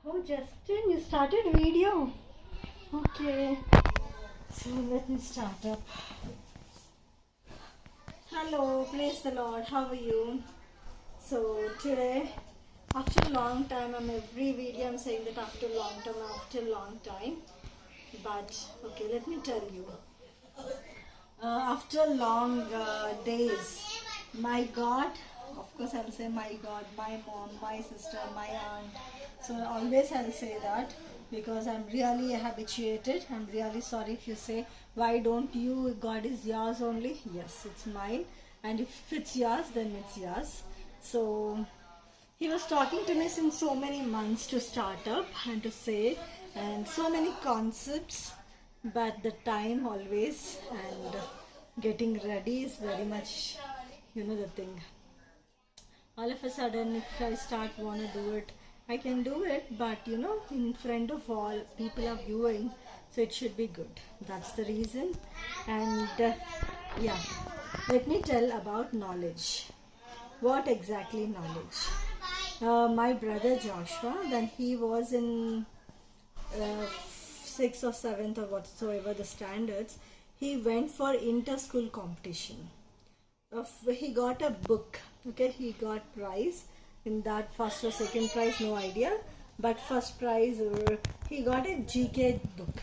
Oh, Justin, you started video. Okay, so let me start up. Hello, praise the Lord. How are you? So today, after a long time, every video I'm saying that after a long time. But okay, let me tell you. After long days, my God, of course I'll say my God, my mom, my sister, my aunt. So always I'll say that because I'm really habituated. I'm really sorry if you say, why don't you, God is yours only. Yes, it's mine. And if it's yours, then it's yours. So he was talking to me since so many months to start up and to say, and so many concepts, but the time always and getting ready is very much, the thing. All of a sudden, if I start want to do it, I can do it, but in front of all, people are viewing, so it should be good. That's the reason. And yeah, let me tell about knowledge. What exactly knowledge? My brother Joshua, when he was in 6th or 7th or whatsoever the standards, he went for inter-school competition. He got a book. Okay, he got prize in that. First or second prize, no idea, but first prize, he got a GK book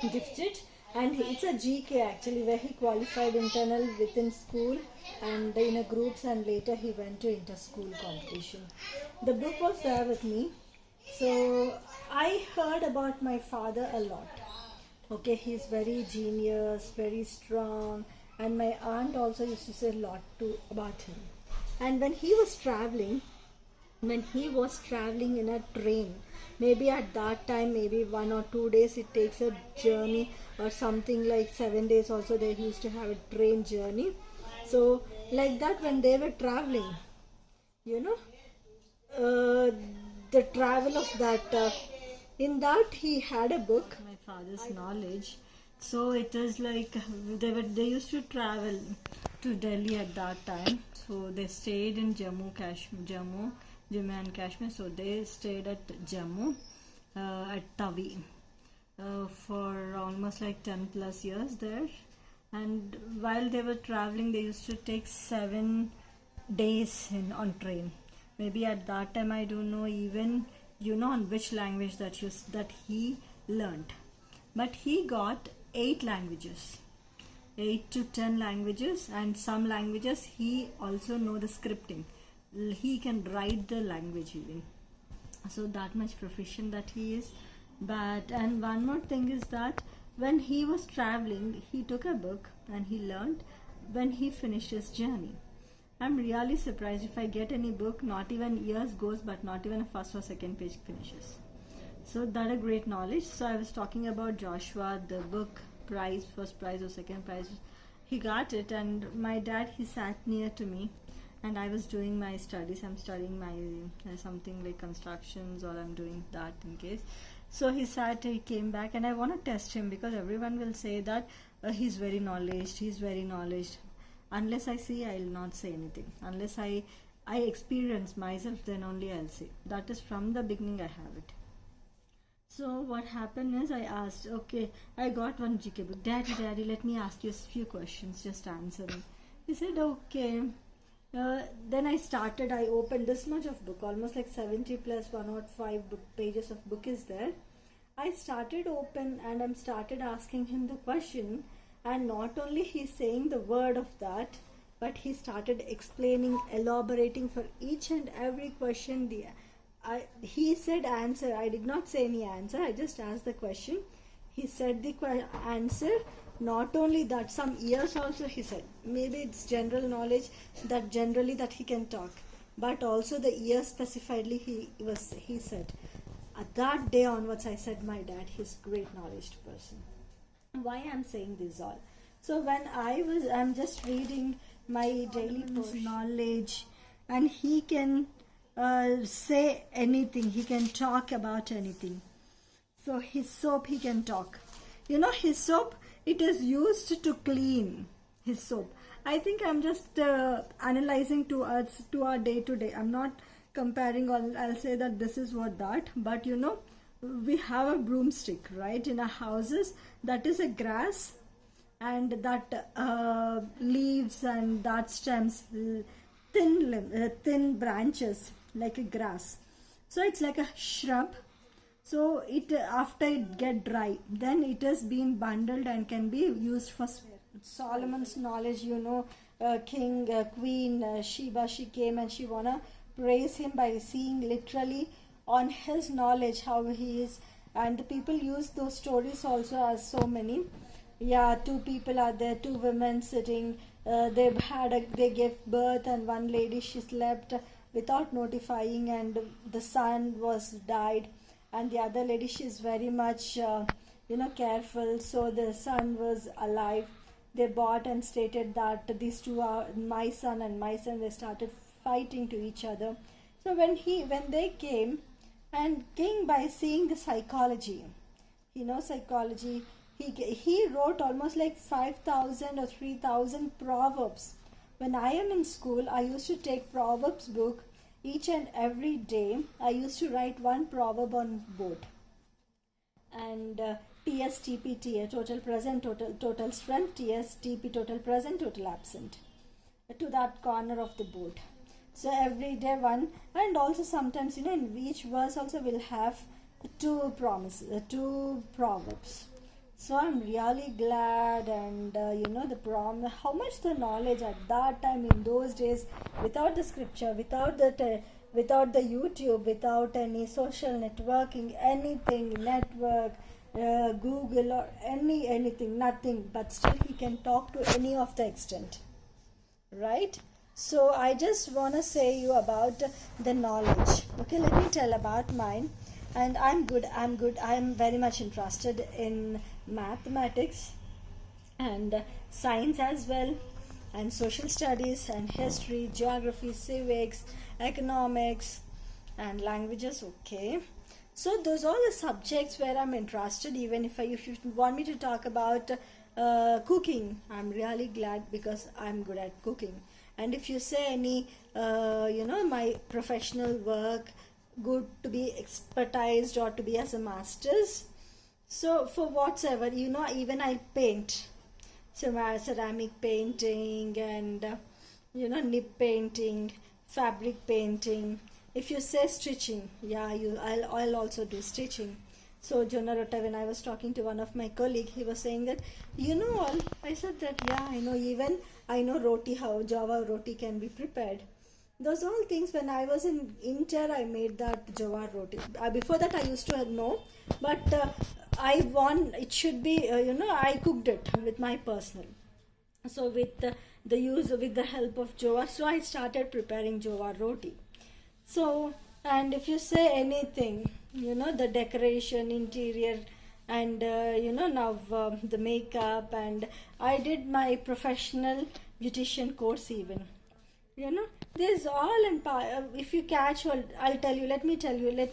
gifted, and it's a GK actually, where he qualified internal within school and in a groups, and later he went to inter-school competition. The book was there with me. So I heard about my father a lot. Okay, he's very genius, very strong, and my aunt also used to say a lot about him. And when he was traveling in a train, maybe at that time, maybe 1 or 2 days it takes a journey, or something like 7 days also they used to have a train journey. So like that, when they were traveling, you know the travel of that, in that he had a book, my father's knowledge. So it is like they used to travel to Delhi at that time. So they stayed in Jammu and Kashmir. So they stayed at Jammu, at Tawi, for almost like 10 plus years there. And while they were traveling, they used to take 7 days on train. Maybe at that time, I don't know even on which language that he learned, but he got 8 languages, 8 to 10 languages, and some languages he also know the scripting. He can write the language even. So that much proficient that he is. But and one more thing is that when he was traveling, he took a book and he learned when he finished his journey. I'm really surprised if I get any book, not even years goes, but not even a first or second page finishes. So that a great knowledge. So I was talking about Joshua, the book prize, first prize or second prize. He got it, and my dad, he sat near to me, and I was doing my studies. I'm studying my something like constructions, or I'm doing that in case. So he came back, and I want to test him because everyone will say that he's very knowledgeable. Unless I see, I'll not say anything. Unless I experience myself, then only I'll say. That is from the beginning I have it. So what happened is I asked, okay, I got one GK book. Daddy, let me ask you a few questions. Just answer me. He said, okay. Then I opened this much of book, almost like 70 plus 105 pages of book is there. I started open and I started asking him the question. And not only he's saying the word of that, but he started explaining, elaborating for each and every question. He said answer. I did not say any answer. I just asked the question. He said the answer. Not only that, some years also he said. Maybe it's general knowledge that generally that he can talk, but also the years specifically he said. At that day onwards, I said, my dad, he's great knowledge person. Why I'm saying this all? So when I'm just reading my daily knowledge, and he can say anything, he can talk about anything. So his soap, he can talk. His soap, it is used to clean. His soap, I think I'm just analyzing to our day to day. I'm not comparing, or I'll say that this is what that, but you know, we have a broomstick, right, in our houses. That is a grass, and that leaves and that stems, thin branches like a grass. So it's like a shrub. So it after it get dry, then it is being bundled and can be used for Solomon's knowledge. You know, King, Queen Sheba, she came and she wanna praise him by seeing literally on his knowledge how he is, and the people use those stories also as so many. Yeah, two people are there, two women sitting. They gave birth, and one lady, she slept without notifying, and the son was died, and the other lady, she's very much careful, so the son was alive. They bought and stated that these two are my son and my son. They started fighting to each other. So when they came, and king, by seeing the psychology, psychology, he wrote almost like 5,000 or 3,000 proverbs. When I am in school, I used to take proverbs book each and every day. I used to write one proverb on board, and TSTPT, total present, total strength, TSTP, total present, total absent, to that corner of the board. So every day one, and also sometimes in each verse also we'll have two proverbs. So I'm really glad, and how much the knowledge at that time, in those days, without the scripture, without the YouTube, without any social networking, anything, network, Google or anything, nothing, but still he can talk to any of the extent, right? So I just want to say you about the knowledge. Okay, let me tell about mine. And I'm good. I'm very much interested in mathematics and science as well, and social studies and history, geography, civics, economics, and languages. Okay, so those are the subjects where I'm interested. Even if you want me to talk about cooking, I'm really glad, because I'm good at cooking. And if you say any my professional work, good to be expertised or to be as a master's, so for whatsoever, even I paint, so my ceramic painting and nib painting, fabric painting. If you say stitching, yeah, I'll also do stitching. So Jonah Rota, when I was talking to one of my colleague, he was saying that all. I said that yeah, even I know roti, how Java roti can be prepared. Those all things, when I was in Inter, I made that Jawar roti. Before that, I used to know, but it should be, I cooked it with my personal. So with with the help of Jawar, so I started preparing Jawar roti. So, and if you say anything, the decoration, interior, and now the makeup, and I did my professional beautician course even. This all in if you catch, I'll tell you, let me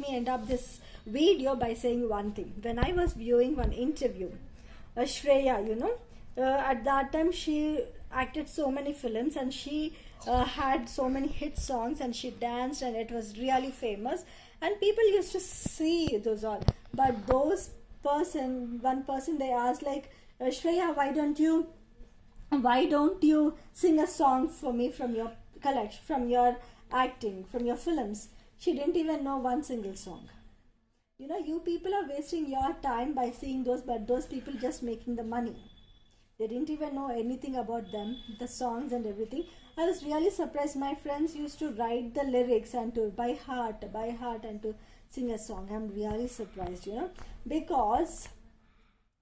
end up this video by saying one thing. When I was viewing one interview, Shreya, at that time she acted so many films, and she had so many hit songs, and she danced, and it was really famous, and people used to see those all. But one person they asked, like, Shreya, why don't you sing a song for me from your collection, from your acting, from your films? She didn't even know one single song. You people are wasting your time by seeing those, but those people just making the money. They didn't even know anything about them, the songs and everything. I was really surprised. My friends used to write the lyrics and to by heart, and to sing a song. I'm really surprised, because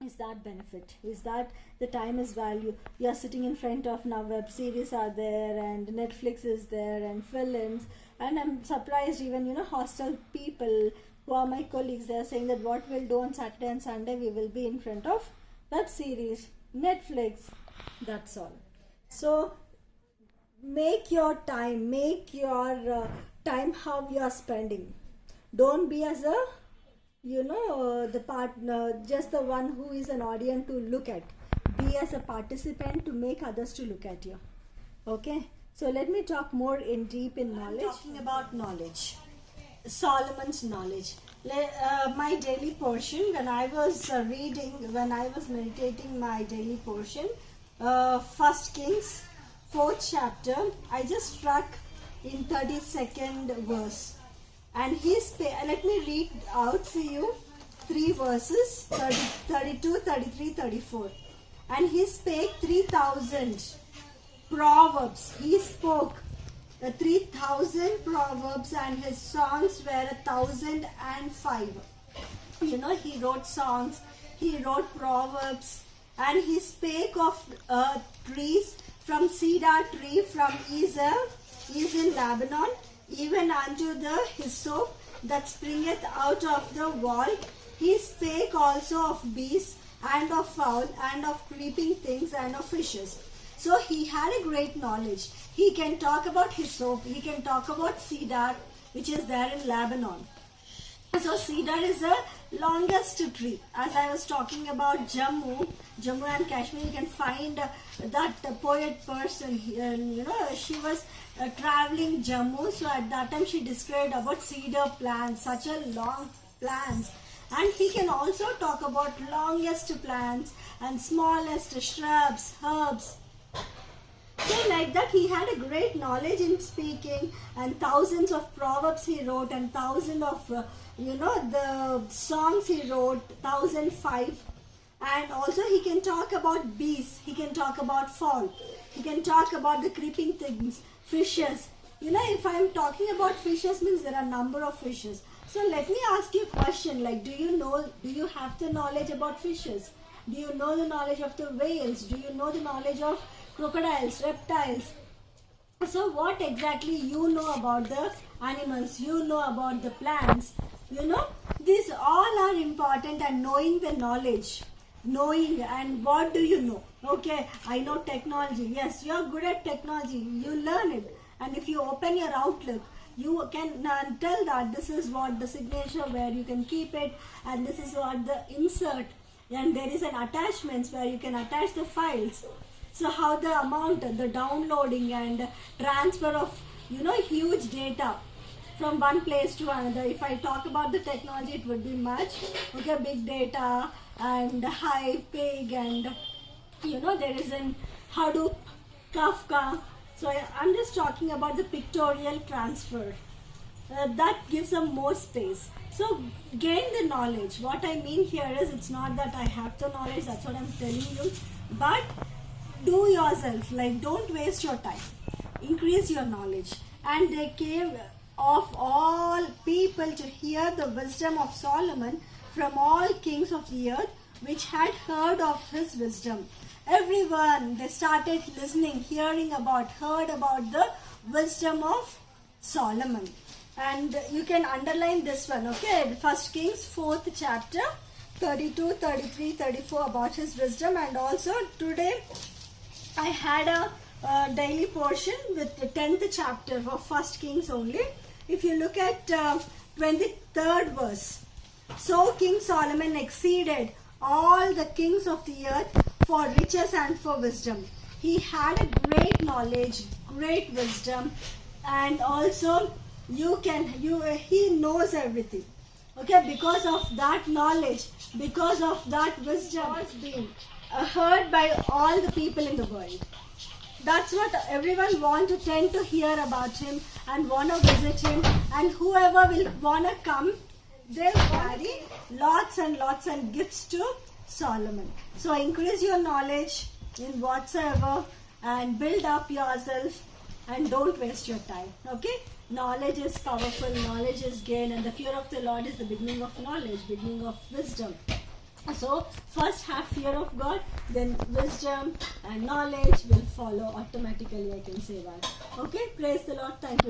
is that benefit, is that the time is value. You're sitting in front of, now web series are there, and Netflix is there, and films, and I'm surprised even hostel people who are my colleagues, they're saying that what we'll do on Saturday and Sunday, we will be in front of web series, Netflix, that's all. So make your time how you are spending. Don't be as a the partner, just the one who is an audience to look at. Be as a participant to make others to look at you. Okay, So let me talk more in deep in knowledge. Talking about knowledge, Solomon's knowledge. My daily portion, when I was when I was meditating my daily portion, First Kings, 4th chapter, I just struck in 32nd verse. And let me read out for you 3 verses, 32, 33, 34. And he spake 3,000 proverbs. He spoke 3,000 proverbs, and his songs were 1,005. You know, he wrote songs, he wrote proverbs, and he spake of trees, from cedar tree, from Ezer, is in Lebanon, even unto the hyssop that springeth out of the wall. He spake also of beasts, and of fowl, and of creeping things, and of fishes. So he had a great knowledge. He can talk about hyssop, he can talk about cedar, which is there in Lebanon. So cedar is the longest tree. As I was talking about Jammu and Kashmir, you can find that poet person here, you know, she was traveling Jammu. So at that time she described about cedar plants, such a long plants. And he can also talk about longest plants and smallest shrubs, herbs. So like that, he had a great knowledge in speaking, and thousands of proverbs he wrote, and thousands of the songs he wrote, 1,005. And also he can talk about bees, he can talk about fall, he can talk about the creeping things, fishes. You know, if I'm talking about fishes, means there are a number of fishes. So let me ask you a question, like, do you have the knowledge about fishes? Do you know the knowledge of the whales? Do you know the knowledge of crocodiles, reptiles? So what exactly you know about the animals, you know about the plants, you know, these all are important. And knowing the knowledge, knowing, and what do you know? Okay, I know technology. Yes, you are good at technology, you learn it. And if you open your Outlook, you can tell that this is what the signature where you can keep it, and this is what the insert, and there is an attachments where you can attach the files. So how the amount, the downloading and transfer of, you know, huge data from one place to another. If I talk about the technology, it would be much. Okay, big data and Hive, Pig, and you know, there is an Hadoop, Kafka. So I'm just talking about the pictorial transfer. That gives them more space. So gain the knowledge. What I mean here is, it's not that I have the knowledge, that's what I'm telling you, but do yourself, like, don't waste your time, increase your knowledge. And they came of all people to hear the wisdom of Solomon from all kings of the earth, which had heard of his wisdom. Everyone, they started listening, heard about the wisdom of Solomon. And you can underline this one, okay? First Kings, 4th chapter, 32, 33, 34, about his wisdom. And also today I had a daily portion with the 10th chapter of First Kings only. If you look at 23rd verse, so King Solomon exceeded all the kings of the earth for riches and for wisdom. He had a great knowledge, great wisdom, and also he knows everything. Okay, because of that knowledge, because of that wisdom, has been heard by all the people in the world. That's what everyone tend to hear about him and want to visit him, and whoever will want to come, they'll carry lots and gifts to Solomon. So increase your knowledge in whatsoever and build up yourself, and don't waste your time. Okay, knowledge is powerful, knowledge is gain, and the fear of the Lord is the beginning of knowledge, beginning of wisdom. So first have fear of God, then wisdom and knowledge will follow automatically, I can say that. Okay, praise the Lord. Thank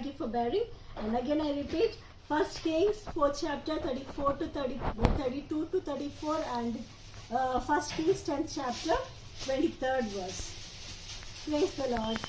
you for bearing. And again I repeat, First Kings, 4th chapter, 34 to 32 to 34, and First Kings, 10th chapter, 23rd verse. Praise the Lord.